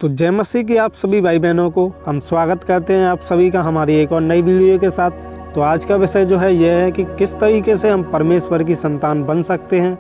तो जय मसीह की आप सभी भाई बहनों को हम स्वागत करते हैं आप सभी का हमारी एक और नई वीडियो के साथ। तो आज का विषय जो है यह है कि किस तरीके से हम परमेश्वर की संतान बन सकते हैं,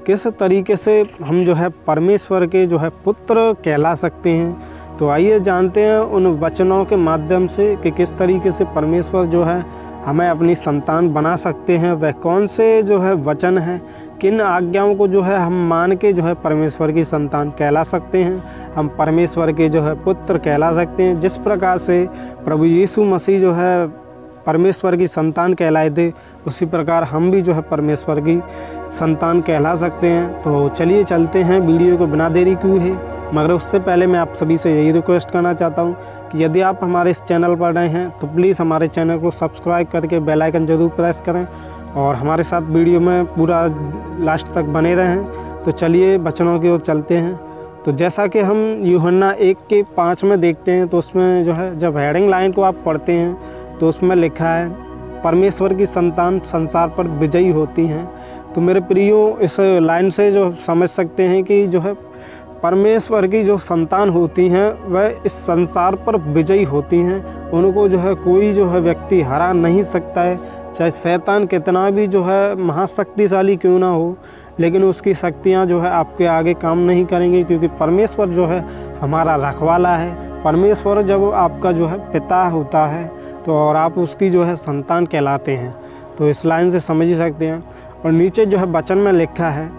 किस तरीके से हम जो है परमेश्वर के जो है पुत्र कहला सकते हैं। तो आइए जानते हैं उन वचनों के माध्यम से कि किस तरीके से परमेश्वर जो है हमें अपनी संतान बना सकते हैं। वह कौन से जो है वचन हैं, किन आज्ञाओं को जो है हम मान के जो है परमेश्वर की संतान कहला सकते हैं, हम परमेश्वर के जो है पुत्र कहला सकते हैं। जिस प्रकार से प्रभु यीशु मसीह जो है परमेश्वर की संतान कहलाए थे, उसी प्रकार हम भी जो है परमेश्वर की संतान कहला सकते हैं। तो चलिए चलते हैं वीडियो को बिना देरी किए है। मगर उससे पहले मैं आप सभी से यही रिक्वेस्ट करना चाहता हूं कि यदि आप हमारे इस चैनल पर नए हैं तो प्लीज़ हमारे चैनल को सब्सक्राइब करके बेल आइकन ज़रूर प्रेस करें और हमारे साथ वीडियो में पूरा लास्ट तक बने रहें। तो चलिए वचनों की ओर चलते हैं। तो जैसा कि हम यूहन्ना 1:5 में देखते हैं, तो उसमें जो है जब हेडिंग लाइन को आप पढ़ते हैं तो उसमें लिखा है परमेश्वर की संतान संसार पर विजयी होती हैं। तो मेरे प्रियो, इस लाइन से जो समझ सकते हैं कि जो है परमेश्वर की जो संतान होती हैं वह इस संसार पर विजयी होती हैं। उनको जो है कोई जो है व्यक्ति हरा नहीं सकता है, चाहे शैतान कितना भी जो है महाशक्तिशाली क्यों ना हो, लेकिन उसकी शक्तियां जो है आपके आगे काम नहीं करेंगी, क्योंकि परमेश्वर जो है हमारा रखवाला है। परमेश्वर जब आपका जो है पिता होता है तो और आप उसकी जो है संतान कहलाते हैं। तो इस लाइन से समझ ही सकते हैं। और नीचे जो है वचन में लिखा है,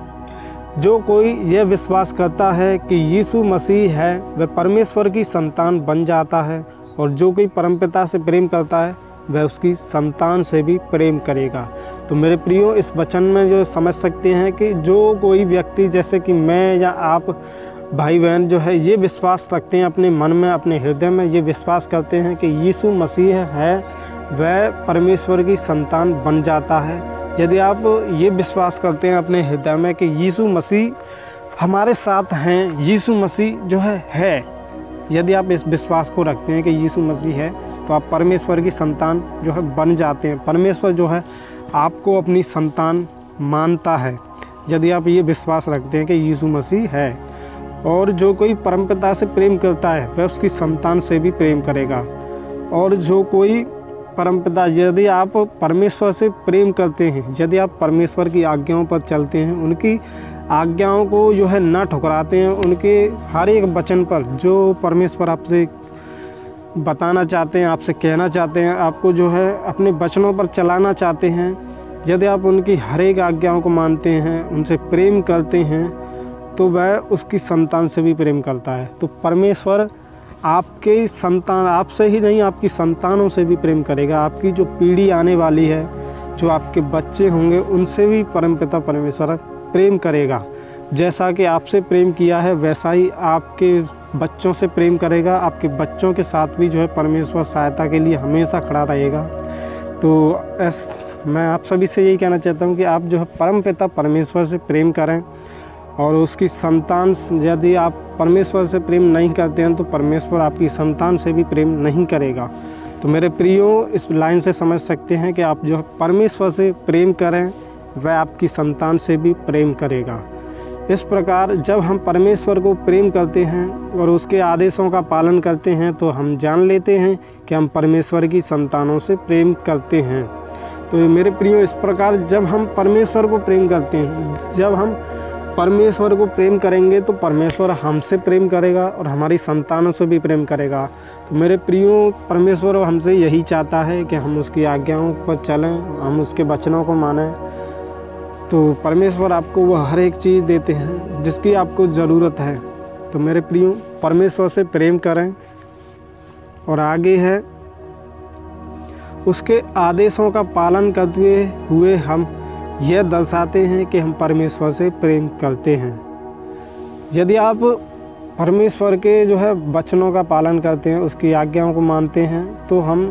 जो कोई यह विश्वास करता है कि यीशु मसीह है वह परमेश्वर की संतान बन जाता है, और जो कोई परमपिता से प्रेम करता है वह उसकी संतान से भी प्रेम करेगा। तो मेरे प्रियो, इस वचन में जो समझ सकते हैं कि जो कोई व्यक्ति जैसे कि मैं या आप भाई बहन जो है ये विश्वास रखते हैं अपने मन में, अपने हृदय में ये विश्वास करते हैं कि यीशु मसीह है वह परमेश्वर की संतान बन जाता है। यदि आप ये विश्वास करते हैं अपने हृदय में कि यीशु मसीह हमारे साथ हैं, यीशु मसीह जो है, यदि आप इस विश्वास को रखते हैं कि यीशु मसीह है, तो आप परमेश्वर की संतान जो है बन जाते हैं। परमेश्वर जो है आपको अपनी संतान मानता है यदि आप ये विश्वास रखते हैं कि यीशु मसीह है। और जो कोई परमपिता से प्रेम करता है वह उसकी संतान से भी प्रेम करेगा। और जो कोई परमपिता, यदि आप परमेश्वर से प्रेम करते हैं, यदि आप परमेश्वर की आज्ञाओं पर चलते हैं, उनकी आज्ञाओं को जो है ना ठुकराते हैं, उनके हर एक वचन पर जो परमेश्वर आपसे बताना चाहते हैं, आपसे कहना चाहते हैं, आपको जो है अपने वचनों पर चलाना चाहते हैं, यदि आप उनकी हर एक आज्ञाओं को मानते हैं, उनसे प्रेम करते हैं, तो वह उसकी संतान से भी प्रेम करता है। तो परमेश्वर आपके संतान, आपसे ही नहीं आपकी संतानों से भी प्रेम करेगा। आपकी जो पीढ़ी आने वाली है, जो आपके बच्चे होंगे, उनसे भी परमपिता परमेश्वर प्रेम करेगा। जैसा कि आपसे प्रेम किया है वैसा ही आपके बच्चों से प्रेम करेगा। आपके बच्चों के साथ भी जो है परमेश्वर सहायता के लिए हमेशा खड़ा रहेगा। तो मैं आप सभी से यही कहना चाहता हूँ कि आप जो है परमपिता परमेश्वर से प्रेम करें, और उसकी संतान, यदि आप परमेश्वर से प्रेम नहीं करते हैं तो परमेश्वर आपकी संतान से भी प्रेम नहीं करेगा। तो मेरे प्रियो, इस लाइन से समझ सकते हैं कि आप जो है परमेश्वर से प्रेम करें, वह आपकी संतान से भी प्रेम करेगा। इस प्रकार जब हम परमेश्वर को प्रेम करते हैं और उसके आदेशों का पालन करते हैं, तो हम जान लेते हैं कि हम परमेश्वर की संतानों से प्रेम करते हैं। तो मेरे प्रियो, इस प्रकार जब हम परमेश्वर को प्रेम करते हैं, जब हम परमेश्वर को प्रेम करेंगे तो परमेश्वर हमसे प्रेम करेगा और हमारी संतानों से भी प्रेम करेगा। तो मेरे प्रियो, परमेश्वर हमसे यही चाहता है कि हम उसकी आज्ञाओं पर चलें, हम उसके वचनों को मानें। तो परमेश्वर आपको वो हर एक चीज़ देते हैं जिसकी आपको ज़रूरत है। तो मेरे प्रियो, परमेश्वर से प्रेम करें, और आगे है उसके आदेशों का पालन करते हुए हम यह दर्शाते हैं कि हम परमेश्वर से प्रेम करते हैं। यदि आप परमेश्वर के जो है वचनों का पालन करते हैं, उसकी आज्ञाओं को मानते हैं, तो हम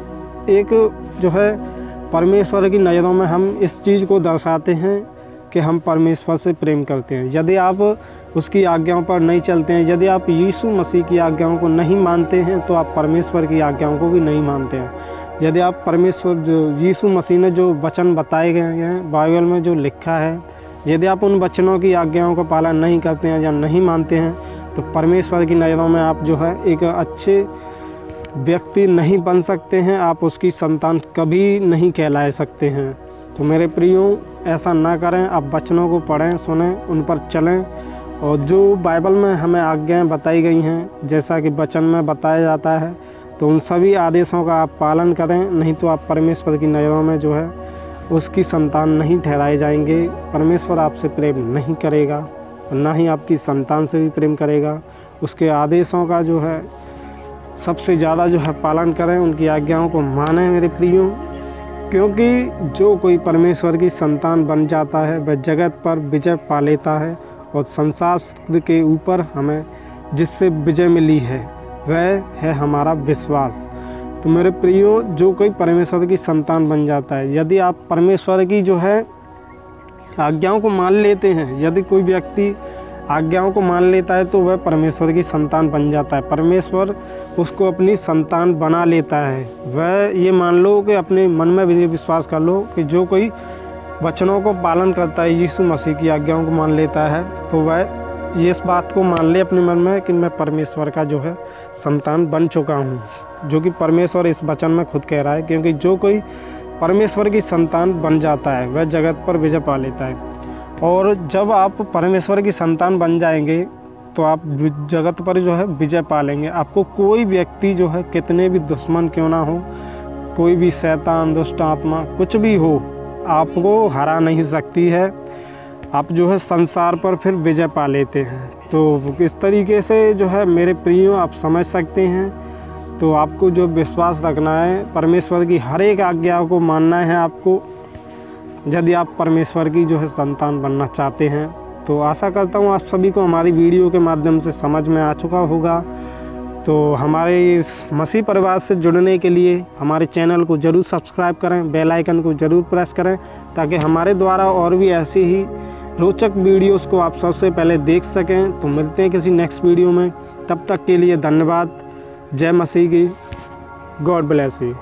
एक जो है परमेश्वर की नज़रों में हम इस चीज़ को दर्शाते हैं कि हम परमेश्वर से प्रेम करते हैं। यदि आप उसकी आज्ञाओं पर नहीं चलते हैं, यदि आप यीशु मसीह की आज्ञाओं को नहीं मानते हैं, तो आप परमेश्वर की आज्ञाओं को भी नहीं मानते हैं। यदि आप परमेश्वर, जो यीशु मसीह ने जो वचन बताए गए हैं बाइबल में जो लिखा है, यदि आप उन वचनों की आज्ञाओं का पालन नहीं करते हैं या नहीं मानते हैं, तो परमेश्वर की नज़रों में आप जो है एक अच्छे व्यक्ति नहीं बन सकते हैं, आप उसकी संतान कभी नहीं कहला सकते हैं। तो मेरे प्रियो, ऐसा ना करें, आप वचनों को पढ़ें, सुनें, उन पर चलें, और जो बाइबल में हमें आज्ञाएँ बताई गई हैं, जैसा कि वचन में बताया जाता है, तो उन सभी आदेशों का आप पालन करें, नहीं तो आप परमेश्वर की नज़रों में जो है उसकी संतान नहीं ठहराए जाएंगे। परमेश्वर आपसे प्रेम नहीं करेगा और ना ही आपकी संतान से भी प्रेम करेगा। उसके आदेशों का जो है सबसे ज़्यादा जो है पालन करें, उनकी आज्ञाओं को मानें मेरे प्रियो, क्योंकि जो कोई परमेश्वर की संतान बन जाता है वह जगत पर विजय पा लेता है, और संसार के ऊपर हमें जिससे विजय मिली है वह है हमारा विश्वास। तो मेरे प्रियो, जो कोई परमेश्वर की संतान बन जाता है, यदि आप परमेश्वर की जो है आज्ञाओं को मान लेते हैं, यदि कोई व्यक्ति आज्ञाओं को मान लेता है, तो वह परमेश्वर की संतान बन जाता है। परमेश्वर उसको अपनी संतान बना लेता है। वह ये मान लो कि अपने मन में भी विश्वास कर लो कि जो कोई वचनों को पालन करता है, यीशु मसीह की आज्ञाओं को मान लेता है, तो वह ये इस बात को मान ले अपने मन में कि मैं परमेश्वर का जो है संतान बन चुका हूँ, जो कि परमेश्वर इस वचन में खुद कह रहा है। क्योंकि जो कोई परमेश्वर की संतान बन जाता है वह जगत पर विजय पा लेता है। और जब आप परमेश्वर की संतान बन जाएंगे तो आप जगत पर जो है विजय पा लेंगे। आपको कोई व्यक्ति जो है, कितने भी दुश्मन क्यों ना हो, कोई भी शैतान, दुष्ट आत्मा, कुछ भी हो, आपको हरा नहीं सकती है। आप जो है संसार पर फिर विजय पा लेते हैं। तो इस तरीके से जो है मेरे प्रियो आप समझ सकते हैं। तो आपको जो विश्वास रखना है, परमेश्वर की हर एक आज्ञा को मानना है आपको, यदि आप परमेश्वर की जो है संतान बनना चाहते हैं। तो आशा करता हूँ आप सभी को हमारी वीडियो के माध्यम से समझ में आ चुका होगा। तो हमारे इस मसीह परिवार से जुड़ने के लिए हमारे चैनल को ज़रूर सब्सक्राइब करें, बेल आइकन को ज़रूर प्रेस करें, ताकि हमारे द्वारा और भी ऐसी ही रोचक वीडियोस को आप सबसे पहले देख सकें। तो मिलते हैं किसी नेक्स्ट वीडियो में, तब तक के लिए धन्यवाद। जय मसीह की। God bless you.